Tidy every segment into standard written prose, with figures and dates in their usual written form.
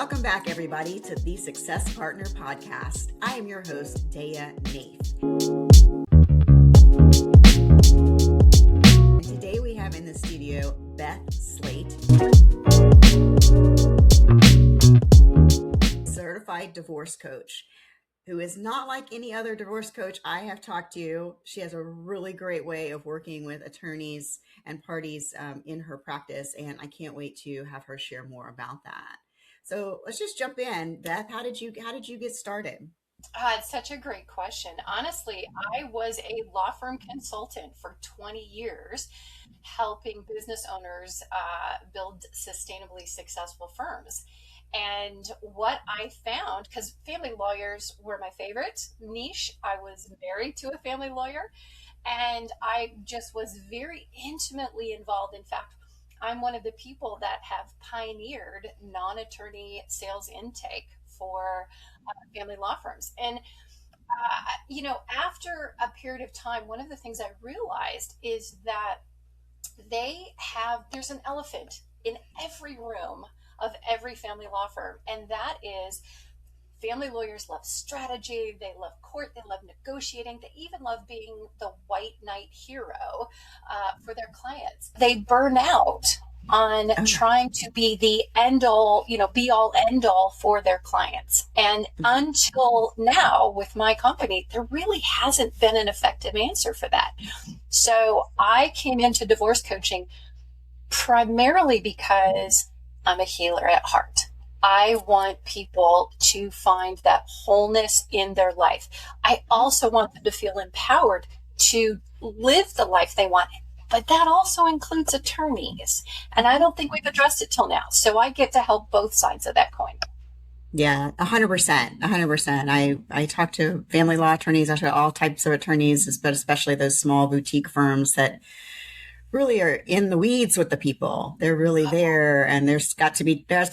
Welcome back, everybody, to the Success Partner Podcast. I am your host, Daya Naef. And today we have in the studio Beth Slate, certified divorce coach, who is not like any other divorce coach I have talked to. She has a really great way of working with attorneys and parties in her practice, and I can't wait to have her share more about that. So let's just jump in. Beth, how did you get started? It's such a great question. Honestly, I was a law firm consultant for 20 years, helping business owners build sustainably successful firms. And what I found, because family lawyers were my favorite niche, I was married to a family lawyer, and I just was very intimately involved. In fact, I'm one of the people that have pioneered non-attorney sales intake for family law firms. And, after a period of time, one of the things I realized is that there's an elephant in every room of every family law firm. And that is family lawyers love strategy. They love court. They love negotiating. They even love being the white knight hero for their clients. They burn out on trying to be the end all, be all end all for their clients. And until now with my company, there really hasn't been an effective answer for that. So I came into divorce coaching primarily because I'm a healer at heart. I want people to find that wholeness in their life. I also want them to feel empowered to live the life they want. But that also includes attorneys. And I don't think we've addressed it till now. So I get to help both sides of that coin. Yeah, 100%. 100%. I talk to family law attorneys, actually all types of attorneys, but especially those small boutique firms that really are in the weeds with the people. They're really there, and there has to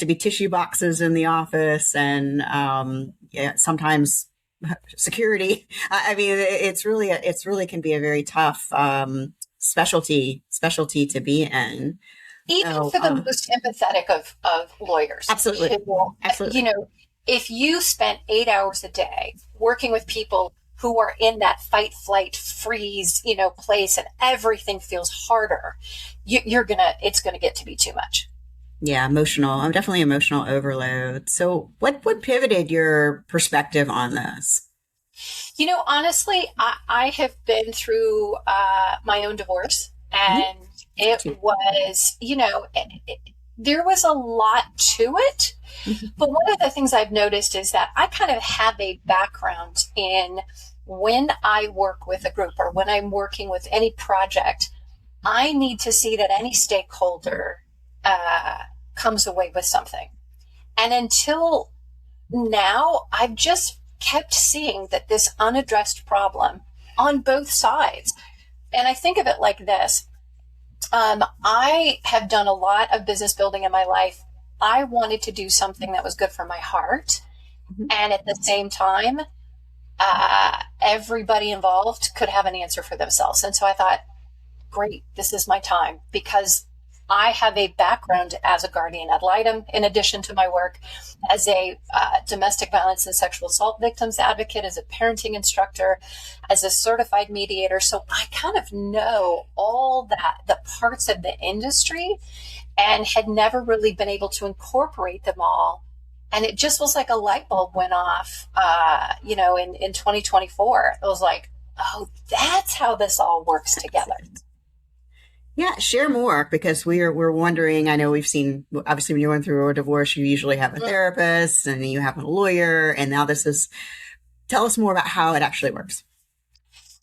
be tissue boxes in the office, and sometimes security. I mean, it's really can be a very tough specialty to be in. Even for the most empathetic of lawyers. Absolutely. Absolutely. If you spent 8 hours a day working with people who are in that fight, flight, freeze, place, and everything feels harder, it's gonna get to be too much. Yeah, emotional. I'm definitely emotional overload. So what pivoted your perspective on this? Honestly, I have been through my own divorce, and it was, there was a lot to it. But one of the things I've noticed is that I kind of have a background in when I work with a group or when I'm working with any project, I need to see that any stakeholder comes away with something. And until now, I've just kept seeing that this unaddressed problem on both sides. And I think of it like this. I have done a lot of business building in my life. I wanted to do something that was good for my heart. And at the same time, everybody involved could have an answer for themselves. And so I thought, great, this is my time, because I have a background as a guardian ad litem, in addition to my work as a domestic violence and sexual assault victims advocate, as a parenting instructor, as a certified mediator. So I kind of know all the parts of the industry, and had never really been able to incorporate them all. And it just was like a light bulb went off, in 2024. It was like, oh, that's how this all works together. Yeah, share more, because we're wondering. I know we've seen, obviously, when you're going through a divorce, you usually have a therapist and you have a lawyer, and now tell us more about how it actually works.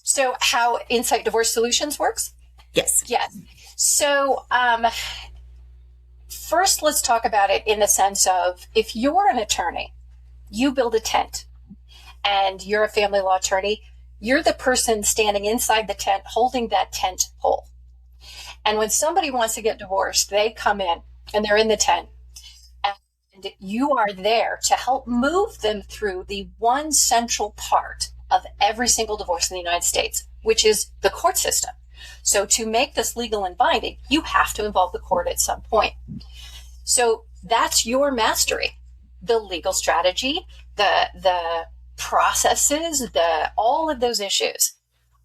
So how Insight Divorce Solutions works? Yes. Yes. So first, let's talk about it in the sense of, if you're an attorney, you build a tent, and you're a family law attorney, you're the person standing inside the tent holding that tent pole. And when somebody wants to get divorced, they come in and they're in the tent, and you are there to help move them through the one central part of every single divorce in the United States, which is the court system. So to make this legal and binding, you have to involve the court at some point. So that's your mastery. the legal strategy, the processes, all of those issues.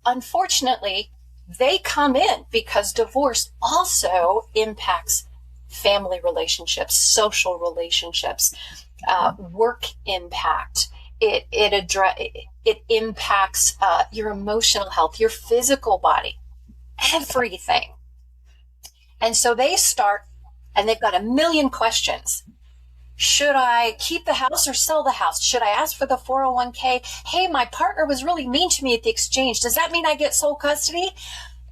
Unfortunately, they come in because divorce also impacts family relationships, social relationships, work impact. It impacts your emotional health, your physical body, everything. And so they start, and they've got a million questions. Should I keep the house or sell the house? Should I ask for the 401k? Hey, my partner was really mean to me at the exchange. Does that mean I get sole custody?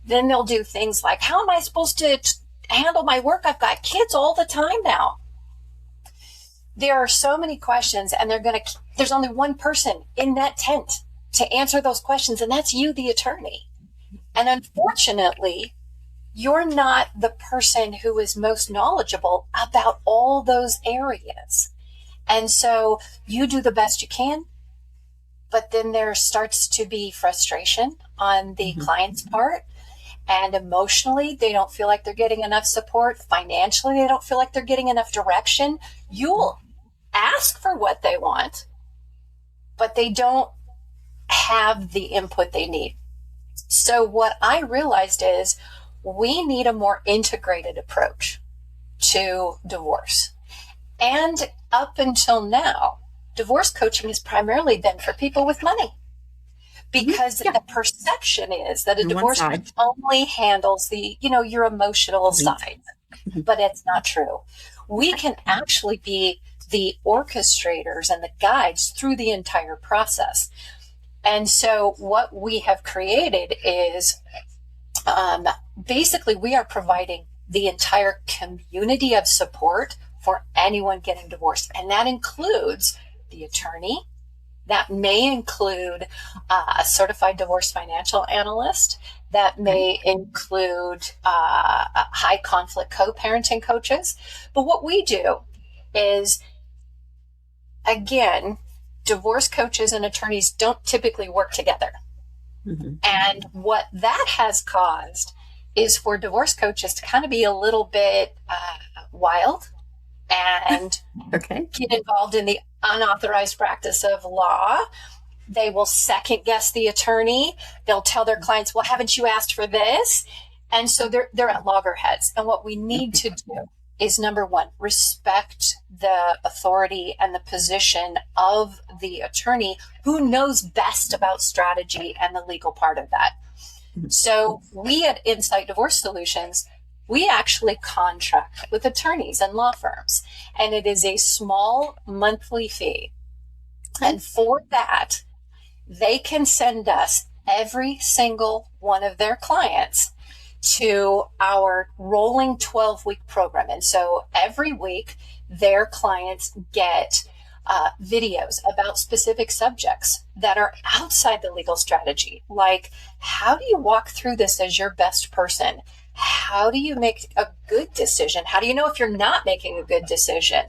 Then they'll do things like, how am I supposed to handle my work? I've got kids all the time now. There are so many questions, and there's only one person in that tent to answer those questions, and that's you, the attorney. And unfortunately, you're not the person who is most knowledgeable about all those areas. And so you do the best you can, but then there starts to be frustration on the client's part. And emotionally, they don't feel like they're getting enough support. Financially, they don't feel like they're getting enough direction. You'll ask for what they want, but they don't have the input they need. So what I realized is we need a more integrated approach to divorce. And up until now, divorce coaching has primarily been for people with money, because the perception is that a divorce coach only handles your emotional side, but it's not true. We can actually be the orchestrators and the guides through the entire process. And so what we have created is basically we are providing the entire community of support for anyone getting divorced. And that includes the attorney. That may include a certified divorce financial analyst. That may include high conflict co-parenting coaches. But what we do is, again, divorce coaches and attorneys don't typically work together. And what that has caused is for divorce coaches to kind of be a little bit wild and get involved in the unauthorized practice of law. They will second guess the attorney. They'll tell their clients, well, haven't you asked for this? And so they're at loggerheads. And what we need to do is, number one, respect the authority and the position of the attorney who knows best about strategy and the legal part of that. So we at Insight Divorce Solutions, we actually contract with attorneys and law firms, and it is a small monthly fee. And for that, they can send us every single one of their clients to our rolling 12-week program. And so every week, their clients get videos about specific subjects that are outside the legal strategy. Like, how do you walk through this as your best person? How do you make a good decision? How do you know if you're not making a good decision?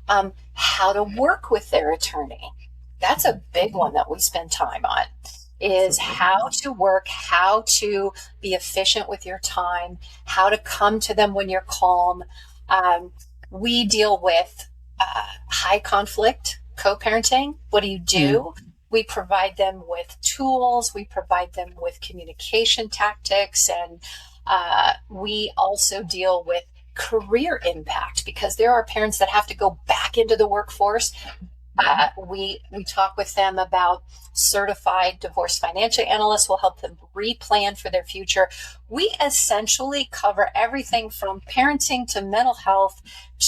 How to work with their attorney. That's a big one that we spend time on, is how to work, how to be efficient with your time, how to come to them when you're calm. We deal with high conflict co-parenting. What do you do? We provide them with tools. We provide them with communication tactics. And we also deal with career impact, because there are parents that have to go back into the workforce. We talk with them about certified divorce financial analysts will help them replan for their future. We essentially cover everything from parenting to mental health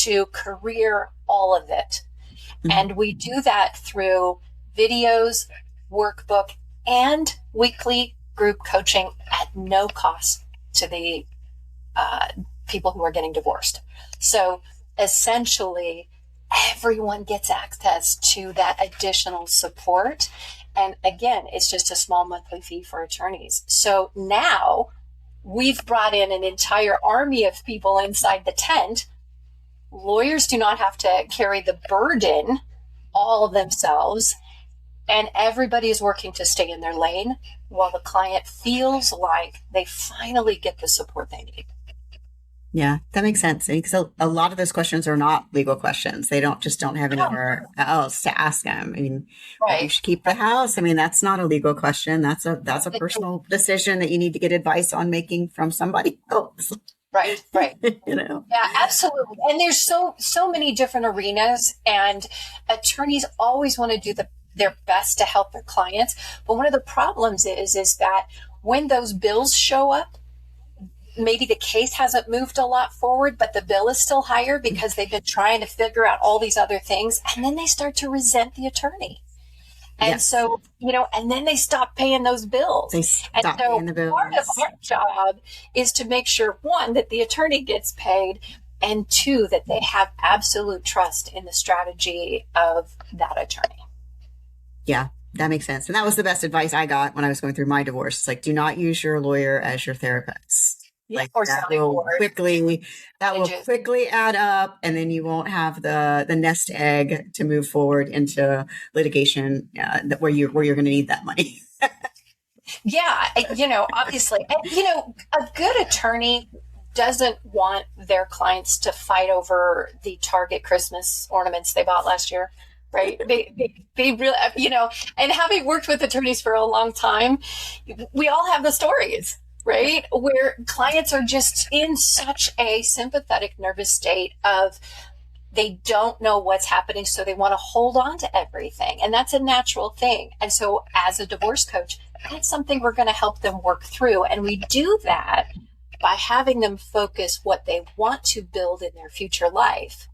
to career, all of it. And we do that through videos, workbook, and weekly group coaching at no cost to the people who are getting divorced. So essentially, everyone gets access to that additional support. And again, it's just a small monthly fee for attorneys. So now we've brought in an entire army of people inside the tent. Lawyers do not have to carry the burden all themselves. And everybody is working to stay in their lane while the client feels like they finally get the support they need. Yeah, that makes sense. Because a lot of those questions are not legal questions. They don't have No, anywhere else to ask them. I mean, whether you right. should keep the house. I mean, that's not a legal question. That's a personal decision that you need to get advice on making from somebody else. Right, right. You know. Yeah, absolutely. And there's so many different arenas, and attorneys always want to do their best to help their clients. But one of the problems is that when those bills show up, maybe the case hasn't moved a lot forward, but the bill is still higher because they've been trying to figure out all these other things, and then they start to resent the attorney. And Yes, so, and then they stop paying those bills. they And stop so paying the part of bills. our job is to make sure, one, that the attorney gets paid, and two, that they have absolute trust in the strategy of that attorney. Yeah, that makes sense. And that was the best advice I got when I was going through my divorce. It's like, do not use your lawyer as your therapist. Yeah. Like Or sounding board. that will Edges. quickly add up, and then you won't have the nest egg to move forward into litigation where you're going to need that money. Yeah, obviously. And, a good attorney doesn't want their clients to fight over the Target Christmas ornaments they bought last year, right? They really, and having worked with attorneys for a long time, we all have the stories, right? Where clients are just in such a sympathetic, nervous state of they don't know what's happening, so they want to hold on to everything. And that's a natural thing. And so as a divorce coach, that's something we're going to help them work through. And we do that by having them focus what they want to build in their future life,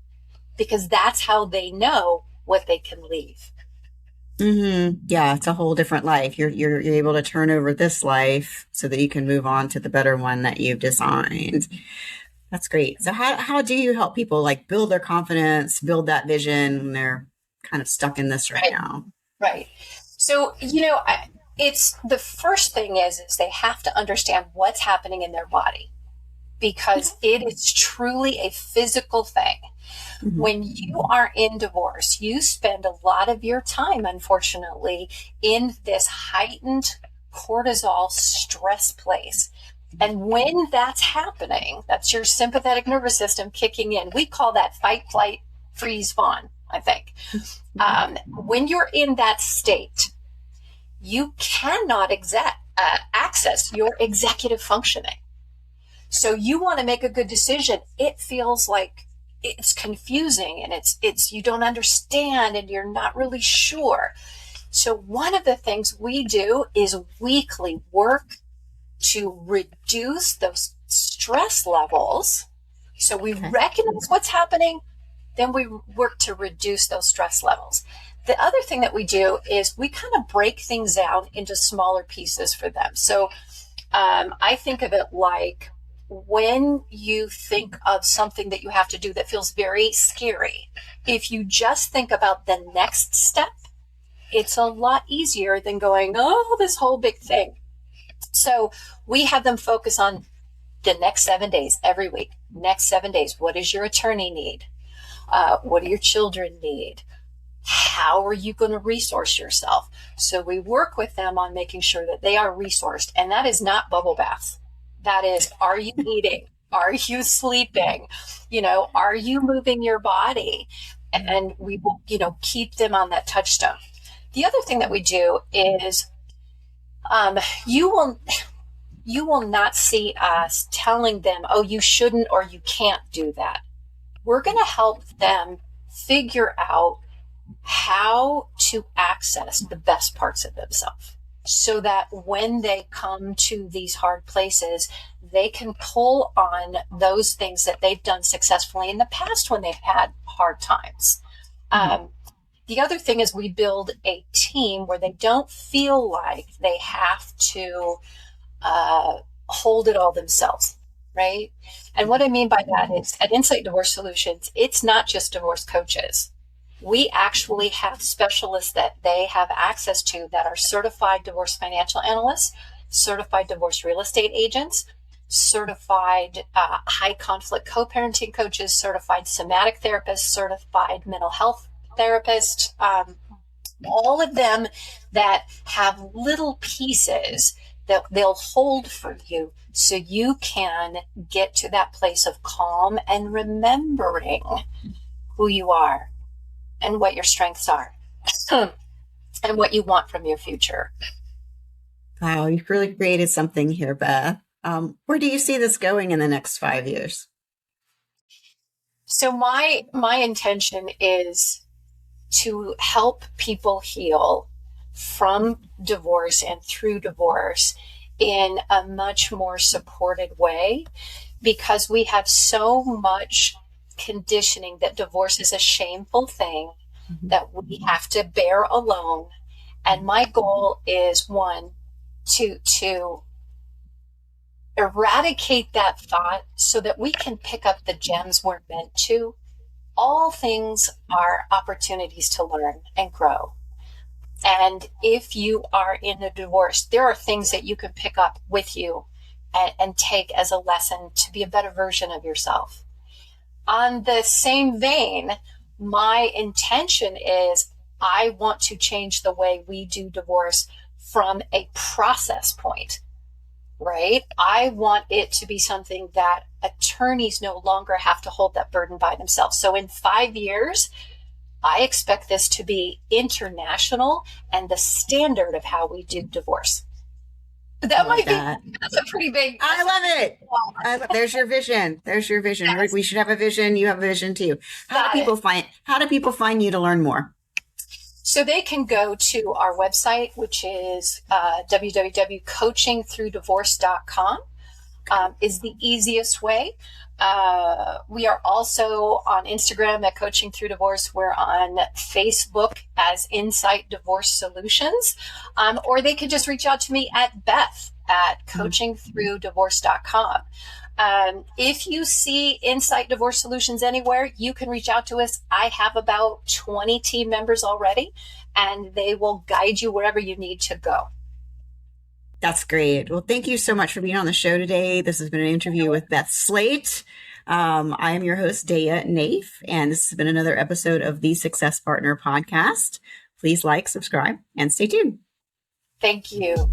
because that's how they know what they can leave. Yeah, it's a whole different life. You're able to turn over this life so that you can move on to the better one that you've designed. That's great. So how do you help people like build their confidence, build that vision when they're kind of stuck in this right Right. now? Right. So, it's the first thing is they have to understand what's happening in their body, because it is truly a physical thing. Mhm. When you are in divorce, you spend a lot of your time, unfortunately, in this heightened cortisol stress place. And when that's happening, that's your sympathetic nervous system kicking in. We call that fight, flight, freeze, fawn, I think. When you're in that state, you cannot access your executive functioning. So you want to make a good decision. It feels like it's confusing, and it's you don't understand and you're not really sure. So one of the things we do is weekly work to reduce those stress levels. So we Okay. recognize what's happening, then we work to reduce those stress levels. The other thing that we do is we kind of break things down into smaller pieces for them. So I think of it like when you think of something that you have to do that feels very scary, if you just think about the next step, it's a lot easier than going, oh, this whole big thing. So we have them focus on the next 7 days every week. Next 7 days, what does your attorney need? What do your children need? How are you going to resource yourself? So we work with them on making sure that they are resourced. And that is not bubble baths. That is, are you eating? Are you sleeping? Are you moving your body? And we will, keep them on that touchstone. The other thing that we do is you will not see us telling them, oh, you shouldn't or you can't do that. We're going to help them figure out how to access the best parts of themselves so that when they come to these hard places, they can pull on those things that they've done successfully in the past when they've had hard times. The other thing is we build a team where they don't feel like they have to hold it all themselves, right? And what I mean by that is at Insight Divorce Solutions, it's not just divorce coaches. We actually have specialists that they have access to that are certified divorce financial analysts, certified divorce real estate agents, certified high conflict co-parenting coaches, certified somatic therapists, certified mental health therapists, all of them that have little pieces that they'll hold for you so you can get to that place of calm and remembering who you are and what your strengths are and what you want from your future. Wow, you've really created something here, Beth. Where do you see this going in the next 5 years? So my intention is to help people heal from divorce and through divorce in a much more supported way, because we have so much conditioning that divorce is a shameful thing that we have to bear alone. And my goal is, one, to eradicate that thought so that we can pick up the gems we're meant to. All things are opportunities to learn and grow. And if you are in a divorce, there are things that you can pick up with you and take as a lesson to be a better version of yourself. On the same vein, my intention is I want to change the way we do divorce from a process point, right? I want it to be something that attorneys no longer have to hold that burden by themselves. So in 5 years, I expect this to be international and the standard of how we do divorce. That might be, that's a pretty big. I love it. There's your vision. There's your vision. Yes. We should have a vision. You have a vision too. How do people find you to learn more? So they can go to our website, which is www.coachingthroughdivorce.com. Is the easiest way. We are also on Instagram at Coaching Through Divorce. We're on Facebook as Insight Divorce Solutions. Or they could just reach out to me at Beth at coachingthroughdivorce.com. If you see Insight Divorce Solutions anywhere, you can reach out to us. I have about 20 team members already, and they will guide you wherever you need to go. That's great. Well, thank you so much for being on the show today. This has been an interview with Beth Slate. I am your host, Daya Naef, and this has been another episode of the Success Partner Podcast. Please like, subscribe, and stay tuned. Thank you.